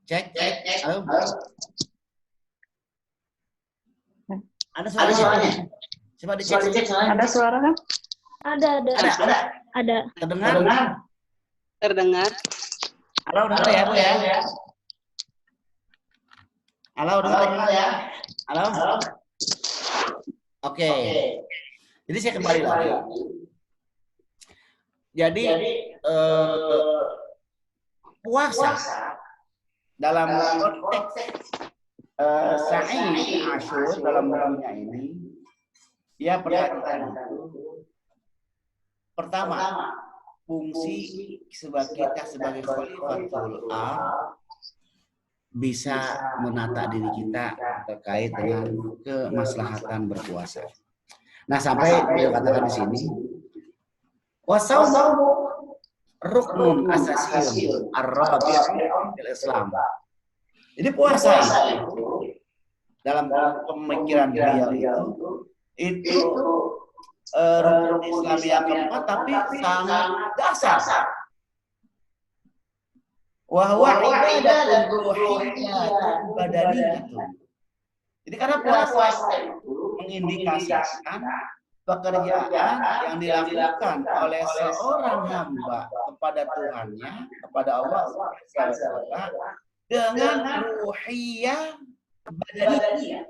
Cek. Halo. Ada suaranya? Coba dicek. Ada suara kan? Ada. Terdengar? Halo, dengar ya, Bu ya? Halo, dengar ya? Halo? Oke. Jadi saya kembali lagi. Jadi puasa dalam konteks Sa'id Asyur dalam bukunya ini, dia perhatikan pertama, fungsi kita sebagai khalifatul am bisa menata diri kita terkait dengan kemaslahatan berpuasa. Nah, sampai beliau katakan di sini, wasaumu ruknun asasiyun ar-rabi'un fil Islam. Jadi puasa itu dalam pemikiran beliau itu rukun Islam yang keempat, tapi sangat dasar. Wahwa ibadatun ruhiyyatun badaniyatun. Jadi karena puasa itu mengindikasikan pekerjaan yang dilakukan oleh seorang hamba kepada Tuhannya, kepada Allah SWT, dengan ruhiyah badaniyah.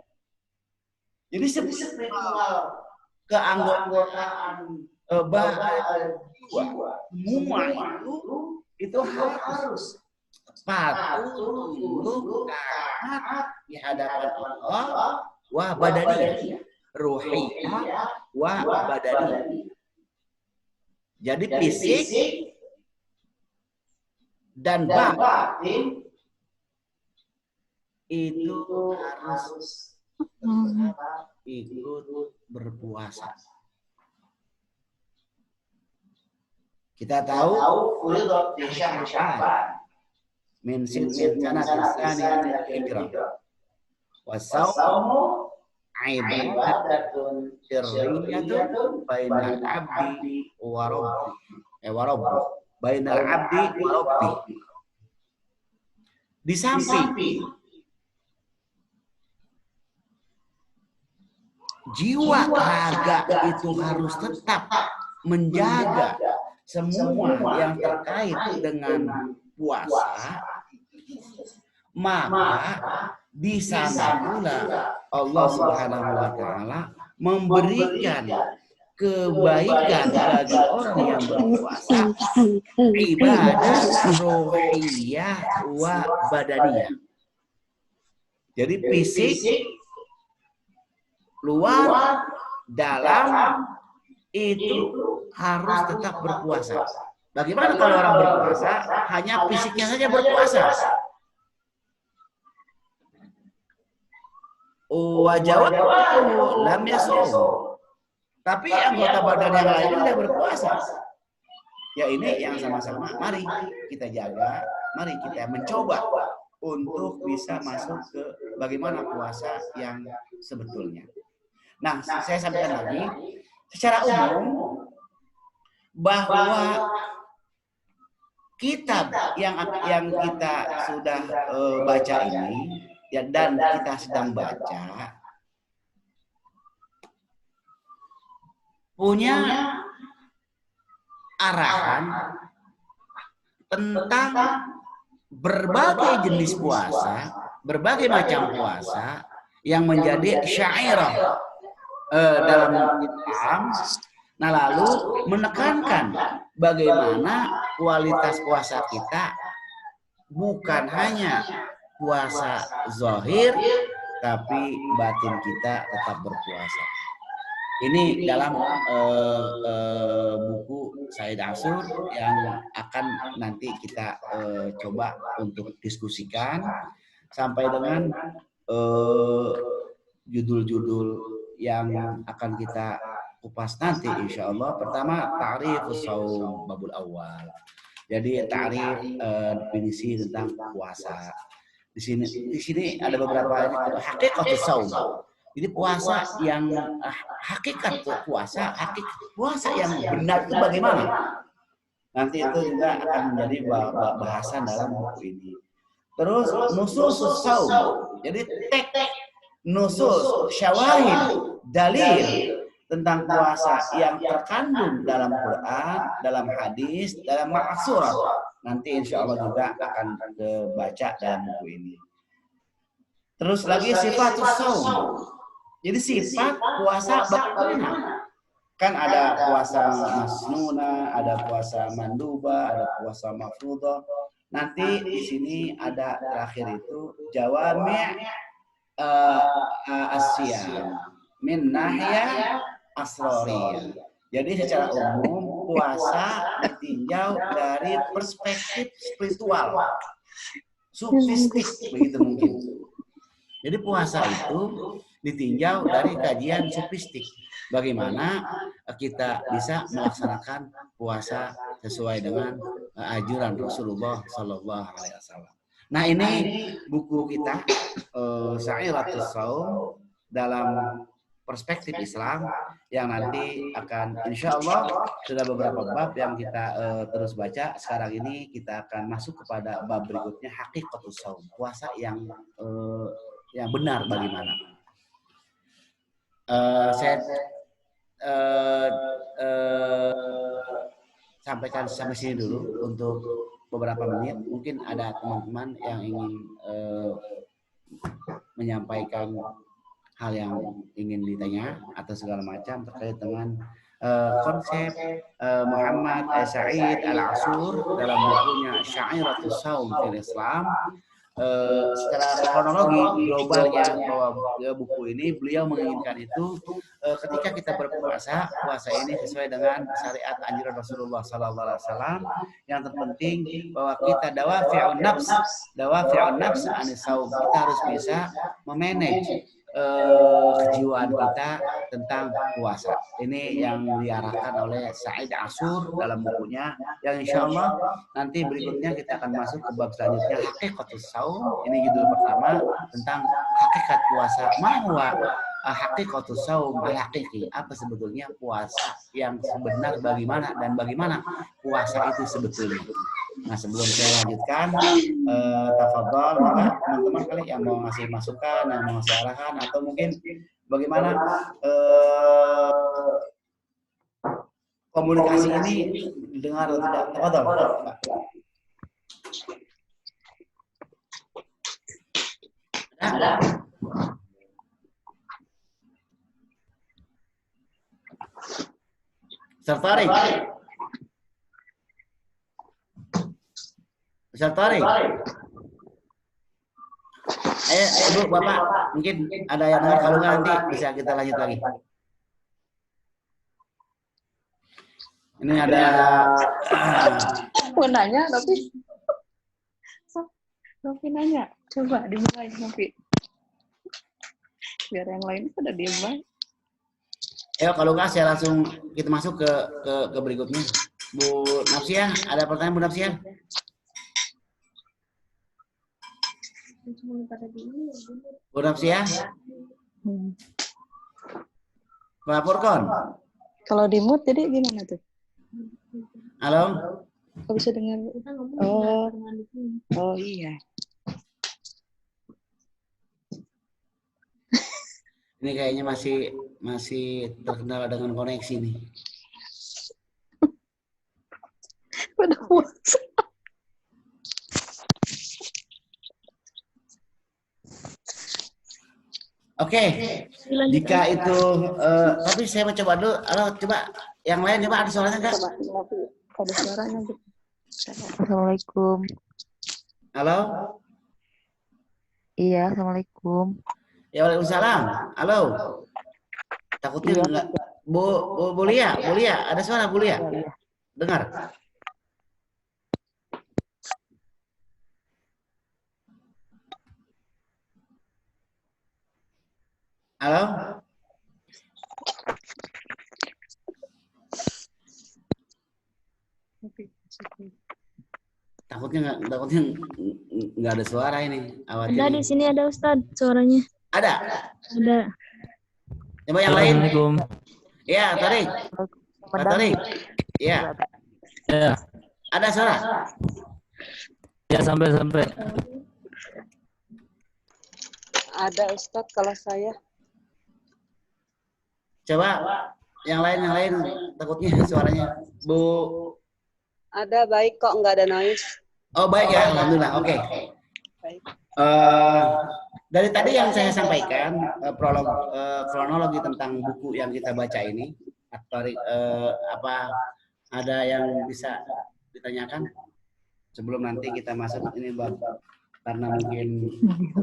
Jadi spiritual, keanggotaan jiwa, semua itu harus patuh, tunduk, taat di hadapan Allah, wa badaniyah, ruhiyah, wa badaniyah. Jadi fisik dan batin itu harus ikut berpuasa. Kita tahu min sanatil hijrah wasaumu ibadatun sirriyatun bainal abdi wa rabbi bainal abdi wa rabbi. Di samping jiwa raga itu harus tetap menjaga semua yang terkait dengan puasa, maka di sana pula Allah Subhanahu wa taala memberikan kebaikan bagi orang yang berpuasa, ibadah ruhiyah wa badaniyah. Jadi fisik, luar, dalam itu harus tetap berpuasa. Bagaimana kalau orang berpuasa hanya fisiknya saja berpuasa? Wajawab lam yasum. Tapi anggota badan yang lain tidak berpuasa. Ya ini yang sama-sama mari kita jaga, mari kita mencoba untuk bisa masuk ke bagaimana puasa yang sebetulnya. Nah, saya sampaikan lagi secara umum bahwa kitab yang kita sudah baca ini ya, dan kita sedang baca punya arahan tentang berbagai jenis puasa, berbagai macam puasa yang menjadi syairah dalam Islam. Nah, lalu menekankan bagaimana kualitas puasa kita bukan hanya puasa zahir, tapi batin kita tetap berpuasa. Ini dalam buku Sa'id Asyur yang akan nanti kita coba untuk diskusikan sampai dengan judul-judul yang akan kita kupas nanti insya Allah. Pertama, ta'rifus shaum babul awal. Jadi ta'rif definisi tentang puasa. Di sini ada beberapa hakikatus shaum. Jadi puasa yang hakikat puasa yang benar itu bagaimana? Nanti itu juga akan menjadi bahasan dalam buku ini. Terus nusus saum. Jadi nusus syawahid dalil tentang puasa yang terkandung dalam Quran, dalam hadis, dalam ma'surat. Nanti insya Allah juga akan baca dalam buku ini. Terus lagi sifatus saum. Jadi sifat puasa bagaimana? Kan ada puasa masnuna, ada puasa manduba, ada puasa mafruḍah. Nanti di sini ada terakhir itu jawami' asyam min nahya asroriyah. Jadi secara umum puasa ditinjau dari perspektif spiritual, sufistik begitu mungkin. Jadi puasa itu ditinjau dari kajian sufistik. Bagaimana kita bisa melaksanakan puasa sesuai dengan anjuran Rasulullah Sallallahu Alaihi Wasallam. Nah ini buku kita Sya'iratus Shaum dalam perspektif Islam yang nanti akan insya Allah sudah beberapa bab yang kita terus baca. Sekarang ini kita akan masuk kepada bab berikutnya, Haqiqatus Shaum, puasa yang benar bagaimana. Saya sampaikan sampai sini dulu untuk beberapa menit. Mungkin ada teman-teman yang ingin menyampaikan hal yang ingin ditanya atau segala macam terkait dengan konsep Muhammad Said Al-Ashur dalam bukunya Sya'iratus Shaum fil Islam. Secara kronologi globalnya bahwa buku ini beliau menginginkan itu ketika kita berpuasa, puasa ini sesuai dengan syariat anjuran Rasulullah Sallallahu Alaihi Wasallam. Yang terpenting bahwa kita dawafi'un nafs anis saum, kita harus bisa memanage kejiwaan kita tentang puasa. Ini yang diarahkan oleh Said Ashur dalam bukunya, yang insya Allah nanti berikutnya kita akan masuk ke bab selanjutnya, Haqiqatus Shaum. Ini judul pertama tentang hakikat puasa. Mahwa haqiqatus shaum al-haqiqi, apa sebetulnya puasa yang sebenar, bagaimana dan bagaimana puasa itu sebetulnya. Nah sebelum saya lanjutkan, tafadhol maka teman-teman kali yang mau ngasih masukan, yang mau ngasih arahan, atau mungkin bagaimana komunikasi ini didengar atau tidak, tafadhol. Ada? Tertarik? Tertarik? Ayo Bu, Bapak, mungkin ada yang dengar, kalau nggak nanti bisa kita lanjut lagi. Ini ada mau nanya tapi nanya, coba dimulai Novi. Biar yang lain pada diem baik. Ayo kalau nggak saya langsung kita masuk ke berikutnya. Bu Nafsia, ada pertanyaan Bu Nafsia? Bu Nafsia? Pak Furqon? Kalau di mute jadi gimana tuh? Halo? Kok bisa dengar? Oh iya. Ini kayaknya masih terkendala dengan koneksi nih. Pada puasa. Oke, jika itu, tapi saya mau coba dulu. Halo, coba yang lain coba, ada suaranya nggak? Ada suaranya. Assalamualaikum. Halo? Iya, assalamualaikum. Ya, waalaikumsalam. Halo. Takutnya enggak. Bu Lia, ada suara Bu Lia? Dengar. Halo? Takutnya nggak ada suara ini. Ada di sini, ada Ustadz suaranya. Ada. Coba yang lain. Assalamualaikum. Ya, Tarik. Pak Tarik. Ya. Ya, Ada suara. ya sampai. Ada Ustadz kalau saya. Coba yang lain takutnya suaranya Bu. Ada, baik kok, nggak ada noise. Oh baik ya, alhamdulillah. Oke. Baik. Dari tadi yang saya sampaikan kronologi tentang buku yang kita baca ini, apa ada yang bisa ditanyakan sebelum nanti kita masuk ini Bang? Karena mungkin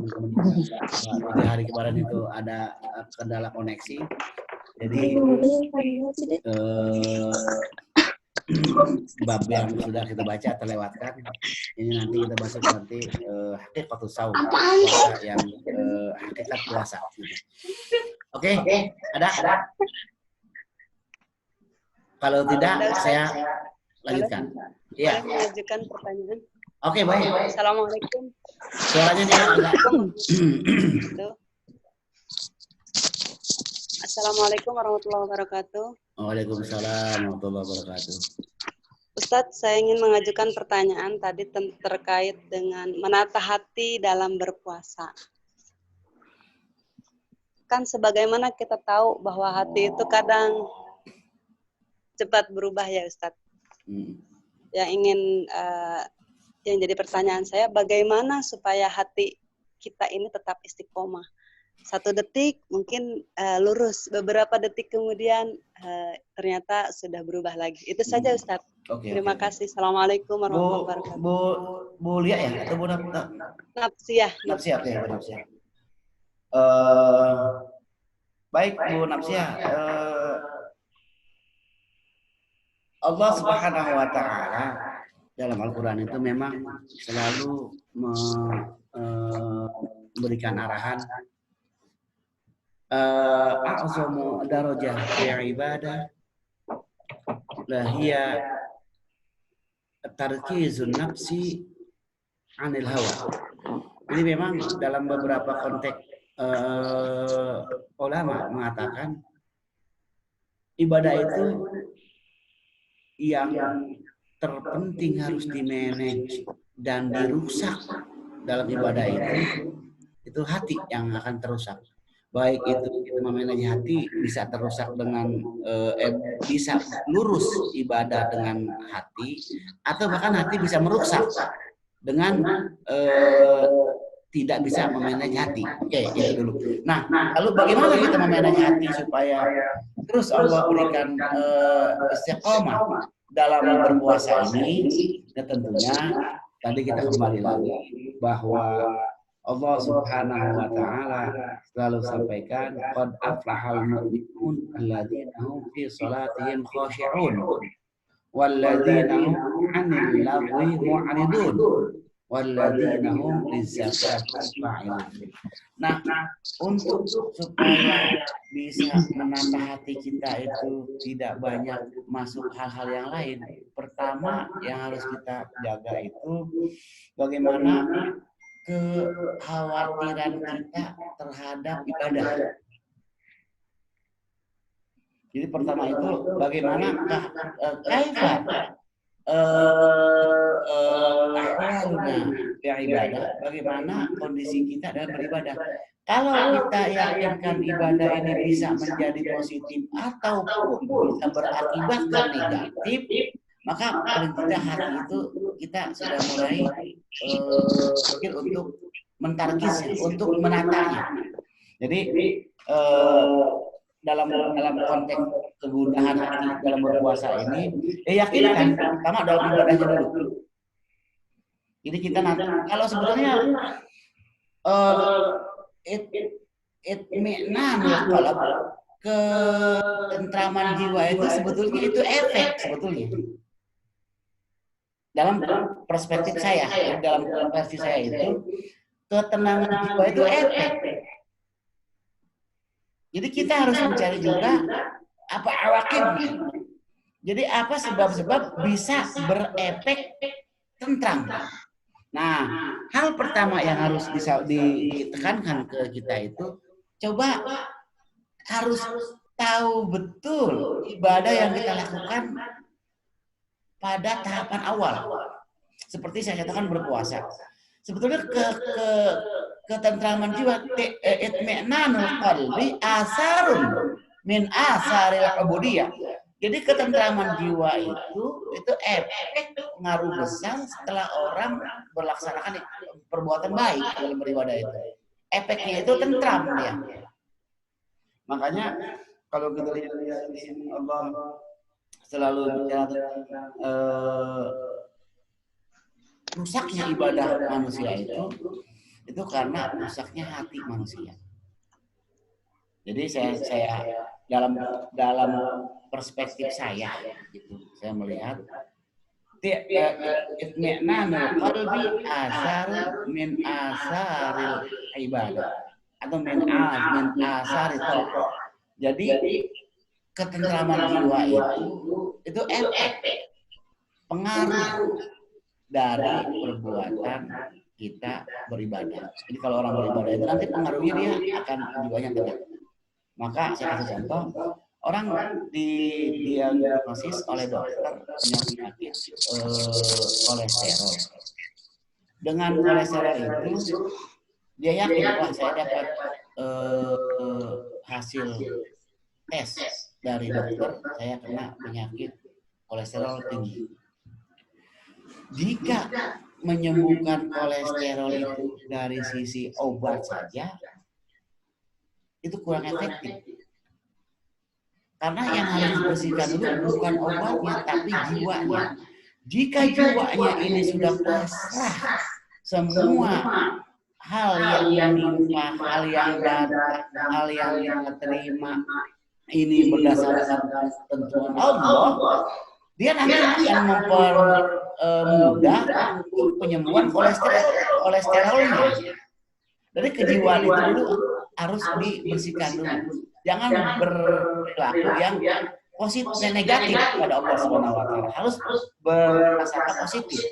3 hari kemarin itu ada kendala koneksi, jadi bab yang sudah kita baca terlewatkan. Ini nanti kita masuk nanti hakikatus shaum, puasa yang hakikat puasa. Oke, ada? Kalau tidak, saya lanjutkan. Iya. Saya mengajukan pertanyaan. Oke, baik. Assalamualaikum. Suaranya dia enggak. Assalamualaikum warahmatullahi wabarakatuh. Waalaikumsalam warahmatullahi wabarakatuh. Ustadz, saya ingin mengajukan pertanyaan tadi terkait dengan menata hati dalam berpuasa. Kan sebagaimana kita tahu bahwa hati itu kadang cepat berubah ya Ustadz. Yang ingin yang jadi pertanyaan saya, bagaimana supaya hati kita ini tetap istiqomah? 1 detik mungkin lurus, beberapa detik kemudian ternyata sudah berubah lagi. Itu saja Ustadz. Terima kasih. Assalamualaikum warahmatullahi wabarakatuh. Bu Lia ya atau Bu Napsiah. Napsiah, oke, Bu Napsiah. Baik Bu Napsiah. Allah Subhanahu wa taala dalam Al-Qur'an itu memang selalu memberikan arahan a'zamu darajah fi ibadah lahiya tarkizun nafsi anil hawa. Jadi memang dalam beberapa konteks ulama mengatakan ibadah itu yang terpenting harus dimanage dan dirusak dalam ibadah itu hati yang akan terusak. Baik itu kita memanage hati bisa terusak dengan bisa lurus ibadah dengan hati, atau bahkan hati bisa merusak dengan tidak bisa memanage hati. Oke, itu dulu. Nah, lalu bagaimana kita memanage hati supaya terus Allah berikan istiqomah dalam berpuasa ini? Dan tentunya tadi kita kembali lagi bahwa Allah Subhanahu wa taala selalu sampaikan qad aflahal mu'minun alladzina hum fi salatihim khashi'un walladzina hum 'anil lagwi mu'ridun walladzina hum lizakati fa'ilun. Nah, untuk supaya bisa menata hati kita itu tidak banyak masuk hal-hal yang lain, pertama yang harus kita jaga itu bagaimana kekhawatiran kita terhadap ibadah. Jadi pertama itu bagaimana kaifa ahwaluna ibadah, bagaimana kondisi kita dalam beribadah. Kalau kita yakinkan ibadah ini bisa menjadi positif ataupun bisa berakibat ke negatif, maka paling tidak hati itu kita sudah mulai pikir untuk mentarkisnya, untuk menatanya. Jadi dalam konteks kegundahan hati dalam berpuasa ini, yakinkan pertama dalam ibadahnya dulu. Jadi kita nanti kalau sebetulnya ketentraman jiwa itu sebetulnya itu efek sebetulnya. Dalam perspektif saya, dalam versi saya itu ketenangan jiwa itu efek. Jadi kita harus mencari juga apa awakibnya. Jadi apa sebab-sebab bisa berefek tentram. Nah, hal pertama yang harus bisa ditekankan ke kita itu, coba harus tahu betul ibadah yang kita lakukan pada tahapan awal. Seperti saya katakan berpuasa. Sebetulnya ketentraman jiwa, itmi'nanul qalbi asarun min asaril ubudiyah. Jadi ketentraman jiwa itu efek pengaruh besar setelah orang melaksanakan perbuatan baik dalam beribadah itu. Efeknya itu tentram dia. Makanya kalau kita lihat di sini Allah selalu bicara tentang rusaknya ibadah manusia itu karena rusaknya hati manusia. Jadi saya dalam perspektif saya gitu, saya melihat itmi'nanul qalbi asar min asaril ibadah atau min asari ta'ah. Jadi ketentraman jiwa itu efek pengaruh dari perbuatan kita beribadah. Jadi kalau orang beribadah itu nanti pengaruhnya dia akan jiwanya tenang. Maka saya kasih contoh, orang didiagnosis oleh dokter punya penyakit kolesterol. Dengan kolesterol itu dia yakin, wah saya dapat hasil tes dari dokter, saya kena penyakit kolesterol tinggi. Jika menyembuhkan kolesterol itu dari sisi obat saja, itu kurang efektif. Karena yang harus dibersihkan dulu bukan obatnya, tapi jiwanya. Jika jiwanya ini sudah pasrah semua hal yang menimpa, hal yang datang, hal yang kita terima ini berdasarkan ketentuan Allah, dia nanti akan mempermudah penyembuhan kolesterolnya. Dari kejiwaan itu dulu harus dibersihkan dulu. Jangan berlaku yang positif dan negatif pada Allah Subhanahu wa taala. Harus berprasangka positif.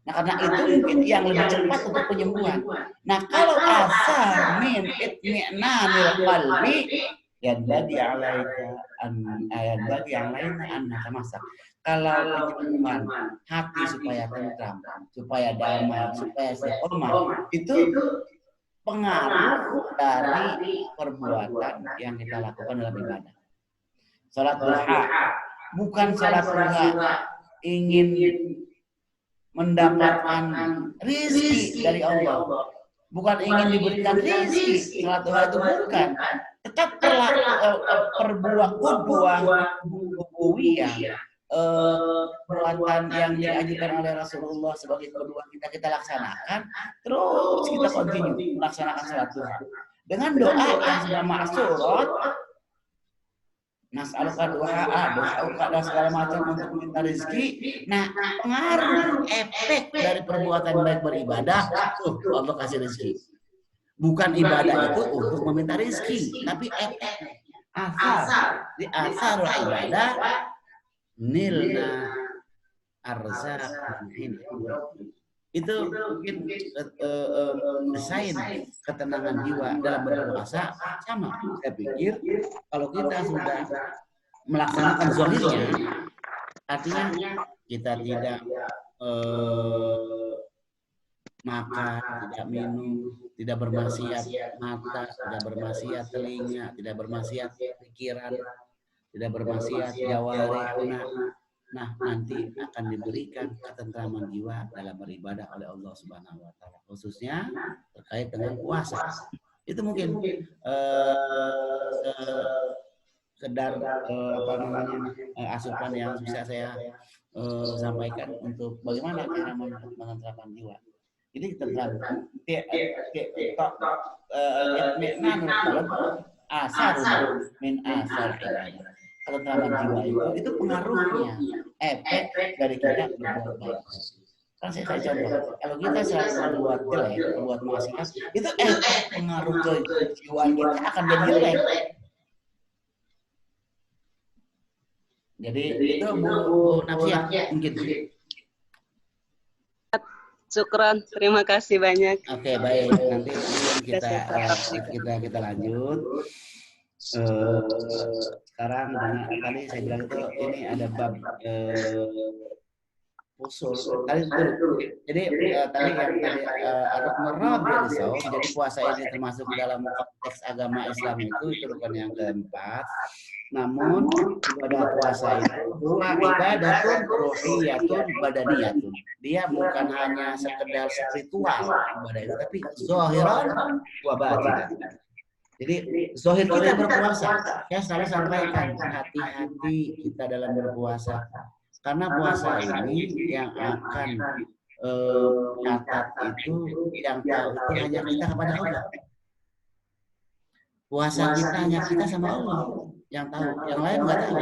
Nah, karena itu mungkin yang lebih cepat untuk penyembuhan. Nah, kalau asal min itmi'nanil qalbi yadbagi alaika an natamasak. Kalau penyembuhan hati supaya tentram, supaya damai, supaya istiqomah, itu pengaruh dari perbuatan yang kita lakukan dalam ibadah. Salat duha, bukan salat duha ingin mendapatkan rizki dari Allah, bukan ingin diberikan rizki. Salat duha itu bukan, tetap perbuatan yang diajarkan oleh Rasulullah sebagai kedua kita laksanakan, terus kita continue melaksanakan salat duha dengan doa yang sudah ma'surat, nas'aluka doa dan segala macam untuk meminta rezeki. Nah, pengaruh efek dari perbuatan baik beribadah, Allah kasih rezeki. Bukan ibadah itu untuk meminta rezeki, tapi efek di asarul ibadah nilna arzaq ini. Itu mungkin desain ketenangan jiwa dalam berpuasa sama. Saya pikir kalau kita sudah melaksanakan zahirnya, artinya kita tidak makan, tidak minum, tidak bermaksiat mata, tidak bermaksiat telinga, tidak bermaksiat pikiran, tidak bermaksiat jawarih. Nah, nanti akan diberikan ketentraman jiwa dalam beribadah oleh Allah Subhanahu wa taala, khususnya terkait dengan puasa. Itu mungkin sekedar asupan yang bisa saya sampaikan untuk bagaimana cara menenteramkan jiwa. Jadi tentram asar min asar ibadah. Ketentraman jiwa itu pengaruhnya efek dari kita berbuat baik. Kan saya contoh, kalau kita selalu berbuat jelek, berbuat maksiat, itu efek pengaruh ke jiwa kita akan jadi jelek. Jadi itu Bu Nafsiyah mungkin. Syukran, terima kasih banyak. Oke, baik. Nanti kita lanjut. Sekarang tadi saya bilang itu ini ada bab usul tadi dulu. Jadi tadi yang tadi ar-ruknul rabi' lisawm, jadi puasa ini termasuk dalam konteks agama Islam itu rukun yang keempat. Namun ibadah puasa itu huwa ibadatun ruhiyatun badaniyatun. Dia bukan hanya sekedar spiritual ibadah itu, tapi zahiran wa batinan. Jadi zahir kita berpuasa. Saya selalu sampaikan hati-hati kita dalam berpuasa. Karena puasa ini yang akan catat itu yang tahu itu hanya kita kepada Allah. Puasa kita hanya kita sama Allah yang tahu, yang lain nggak tahu.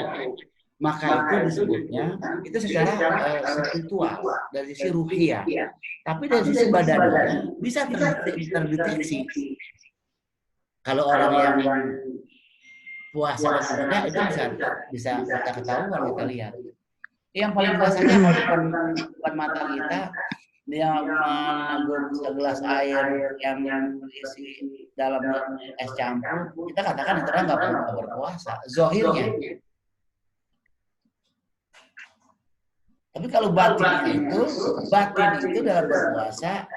Maka itu disebutnya itu secara spiritual dari sisi ruhiyah. Tapi dari sisi badannya bisa terdeteksi. Kalau orang yang puasa dan tidak itu bisa kita ketahuan, kita lihat. Yang paling biasanya bukan mata kita, dia meneguk segelas air yang berisi dalam es campur, kita katakan itu orang nggak perlu berpuasa, zahirnya. Tapi kalau batin itu dalam berpuasa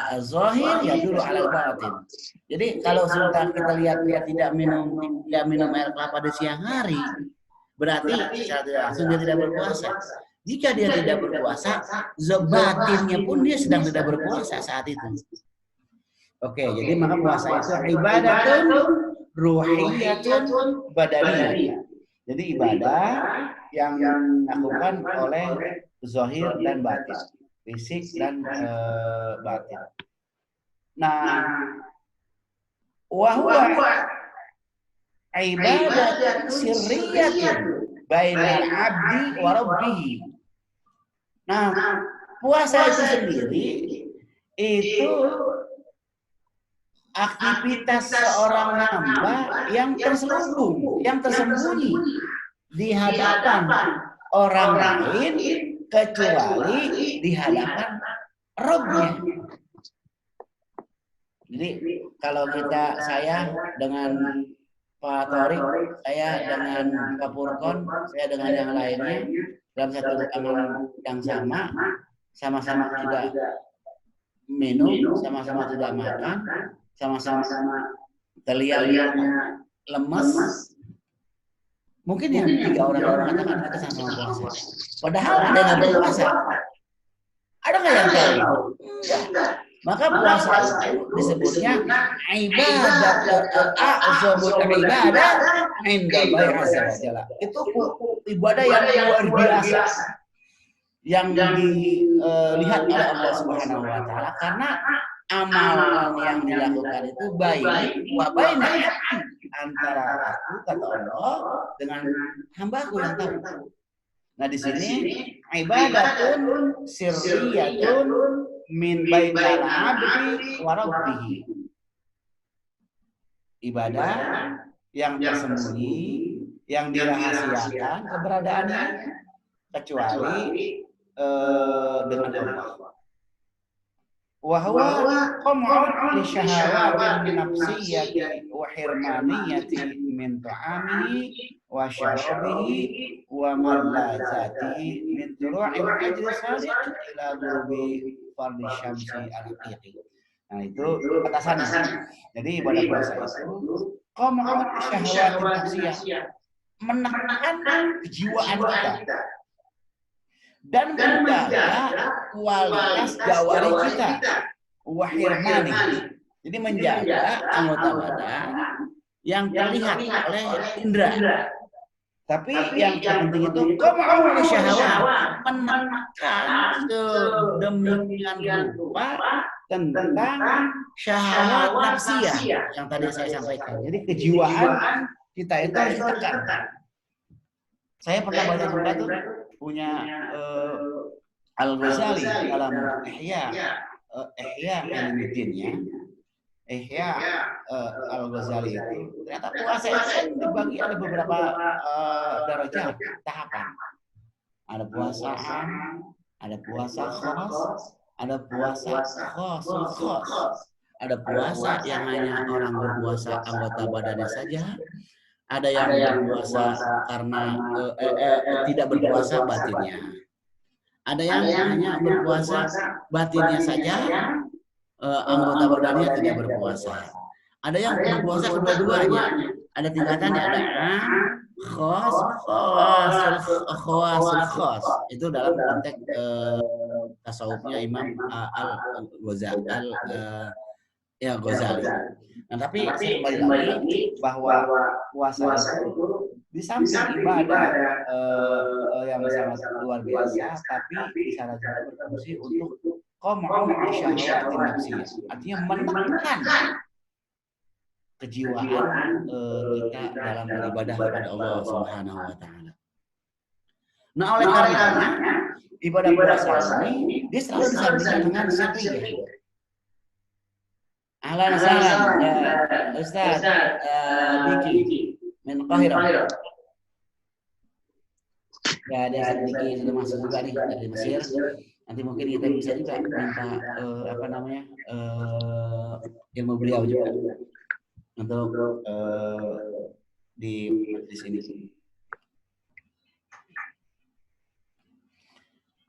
al-zahir ya dulu alal batin. Jadi kalau sudah kita lihat dia tidak minum air kelapa di siang hari, berarti secara tidak langsung dia tidak berpuasa. Jika dia tidak berpuasa, batinnya pun dia sedang tidak berpuasa saat itu. Oke, jadi maka puasa itu ibadatun ruhiyatun badaniyah. Jadi ibadah yang dilakukan oleh zahir dan batin, fisik dan batin. Nah, wahwa ibadah sirriyatun bainal abdi wa rabbih. Nah, puasa itu sendiri itu aktivitas seorang hamba yang terselubung, yang tersembunyi di hadapan orang lain kecuali di hadapan Rabbnya. Jadi kalau saya dengan Pak Torik, saya dengan Pak Purkon, saya dengan yang lainnya dalam satu ruangan yang sama-sama tidak minum, sama-sama tidak makan, sama-sama terlihatnya lemas. Mungkin yang 3 orang mengatakan kita sama-sama puasa. Padahal ada yang berpuasa. Ada nggak yang tahu? Enggak. Maka puasa itu disebutnya ibadah a'zamul ibadah inda Allah azza wa jalla. Itu ibadah yang luar biasa yang dilihat oleh Allah Subhanahu wa taala karena amalan yang dilakukan itu baik wa baina antara aku kata Allah dengan hambaku yang tahu. Nah di sini ibadatun sirriyatun min bainal abdi wa rabbih. Ibadah yang tersembunyi, yang dirahasiakan keberadaannya kecuali dengan Allah. Wa huwa qam'un li shahawatin nafsiyyati wa hirmaniyati min ta'amihi wa syarabihi wa mallazatihi min turu'il fajr shadiq ila ghurubi fardhi syamsi al-haqiqi. Nah itu batasannya. Jadi ibadah puasa itu qam'un li shahawatin nafsiyyah, menekan kejiwaan kita dan menjaga kualitas jawari kita, wahirmani. Jadi menjaga anggota badan yang terlihat oleh indera. Tapi yang terpenting itu qam'un syahwat, menekan sedemikian rupa tentang syahwat nafsiyah yang tadi saya sampaikan. Jadi kejiwaan kita itu harus ditekan. Saya pernah baca juga tuh punya Al-Ghazali dalam Ihya Ulumuddinnya. Ihya Al-Ghazali itu ternyata puasa itu kan dibagi ada beberapa derajat, tahapan. Ada puasa am, ada puasa khas, ada puasa khusus. Ada puasa yang hanya orang berpuasa anggota badannya saja. Ada yang berpuasa karena tidak berpuasa batinnya. Ada yang hanya berpuasa batinnya saja, anggota badannya tidak berpuasa. Ada yang berpuasa kedua-duanya. Ada tingkatannya, ada khas. Itu dalam konteks tasawufnya Imam Ghazali. Nah, tapi kembali lagi bahwa puasa itu di samping ibadah yang sangat luar biasa, tapi di sana juga berfungsi untuk qam'u syahwati nafsiyah. Artinya menekan kejiwaan kita dalam beribadah kepada Allah Subhanahu wa taala. Nah, oleh karenanya ibadah puasa ini dia selalu disambungkan dengan syariah. Ahlan sahlan Ustaz Diki min Qahirah. Ya, ada Diki sudah masuk juga nih dari Mesir. Nanti mungkin kita bisa juga minta ilmu beliau juga untuk di sini.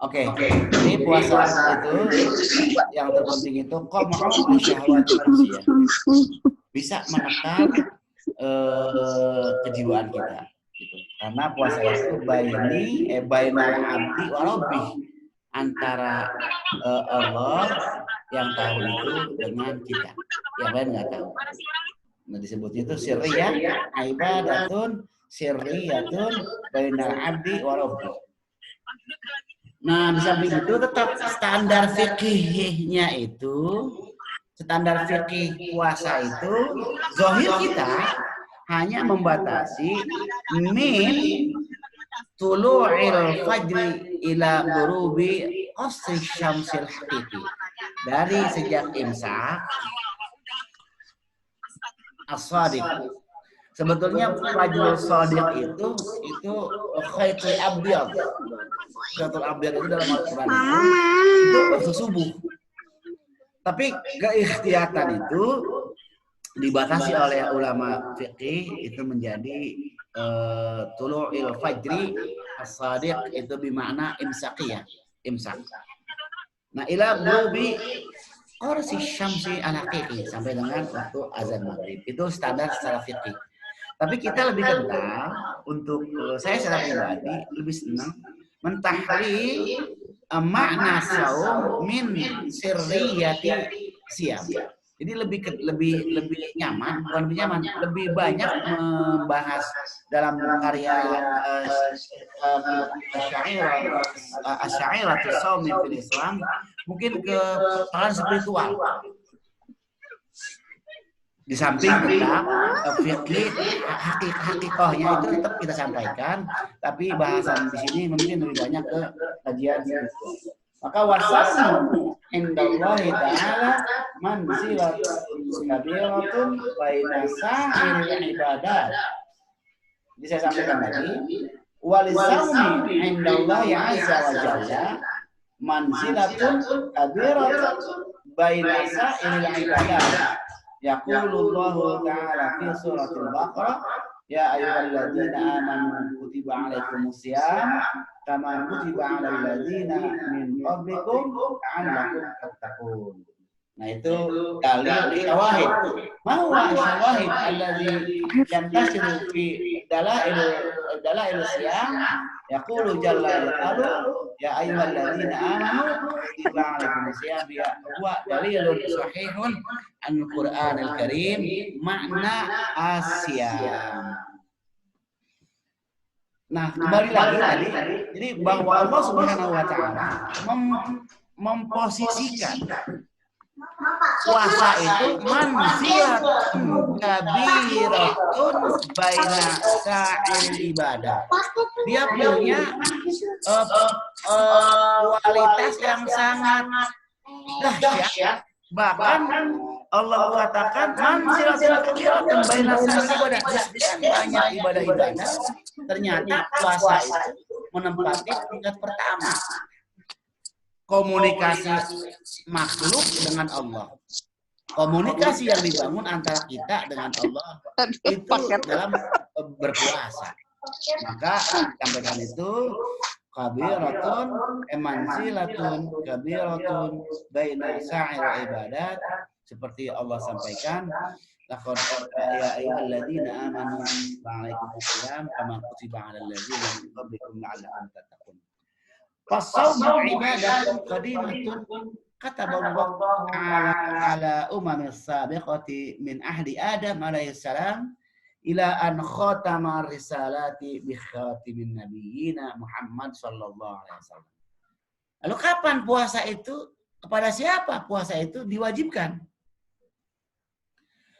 Oke. Jadi puasa itu yang terpenting itu qam'u syahwati nafsiyah. Bisa menekan kejiwaan kita gitu. Karena puasa itu bainal abdi wa rabbih, antara Allah yang tahu itu dengan kita, yang lain nggak tahu. Nah, disebutnya itu sirriyah, ibadatun sirriyatun bainal abdi wa rabbih. Nah, di samping itu tetap standar fikihnya itu, standar fikih puasa itu, zahir kita hanya membatasi min tulu'il fajri ila ghurubi qasri syamsil haqiqi. Dari sejak imsak as-shadiq. Sebetulnya fajrul shadiq itu khaitul abyad. Khaitul abyad itu dalam Al-Qur'an itu waktu subuh. Tapi keikhtiatan itu dibatasi oleh ulama fikih itu menjadi tulu'il fajri as-shadiq itu bermakna imsakiyah, imsak. Nah, ila ghurubi qasri syamsi al-haqiqi, sampai dengan waktu azan maghrib. Itu standar secara fikih. Tapi kita lebih kental untuk saya secara pribadi lebih senang mentahri makna saum min sirriyati siyam. Jadi lebih nyaman, bukan lebih nyaman, lebih banyak membahas dalam karya Asy'ariyah Shaum fil Islam mungkin ke persoalan spiritual. Di samping tentang fikih hakikahnya itu tetap kita sampaikan, tapi bahasan di sini mungkin lebih banyak ke kajian spiritual. Maka wasamu indallahi ta'ala manzilatun kabiratun baina sa'iril ibadat. Jadi saya sampaikan tadi, walisaumi indallahi azza wa jalla manzilatun kabiratun baina sa'iril ibadat. Yaqulullahu ta'ala fi suratul Baqarah, ya ayyuhalladzina amanu kutiba 'alaikumusiyam kama kutiba 'alal ladzina min qablikum la'allakum tattaqun. Nah, itu dalil syawahid. Ma huwa syawahid alladzi yantasiru fi dalail siyam? Yaqulu jalla jalaluhu ya ayyuhalladzina amanu kutiba 'alaikumusiyam ya huwa dalilun sahihun Al-Qur'anil Karim makna asyam. Nah, kembali lagi tadi, jadi bahwa Allah Subhanahu wa taala memposisikan puasa itu manzilatun kabiratun baina sa'il ibadah. Dia punya kualitas yang sangat dahsyat. Bahkan Allah katakan manzilatun kabiratun baina sa'il ibadah. Sekian banyak ibadah-ibadah, ternyata puasa itu menempati tingkat pertama. Komunikasi makhluk dengan Allah. Komunikasi yang dibangun antara kita dengan Allah itu dalam berpuasa. Maka sampaikan itu kabiratun manzilatun kabiratun baina sa'ir ibadat, seperti Allah sampaikan, laqad ya ayyuhalladzina amanu kutiba alaikumusiyam kama kutiba alal ladzina min qablikum la'allakum tattaqun. Fasawmu ibadatun qadimatun kataballahu ala umamis sabiqati min ahli Adam alaihi salam ila an khatama risalati bi khatimin nabiyina Muhammad sallallahu alaihi wasallam. Lalu kapan puasa itu, kepada siapa puasa itu diwajibkan?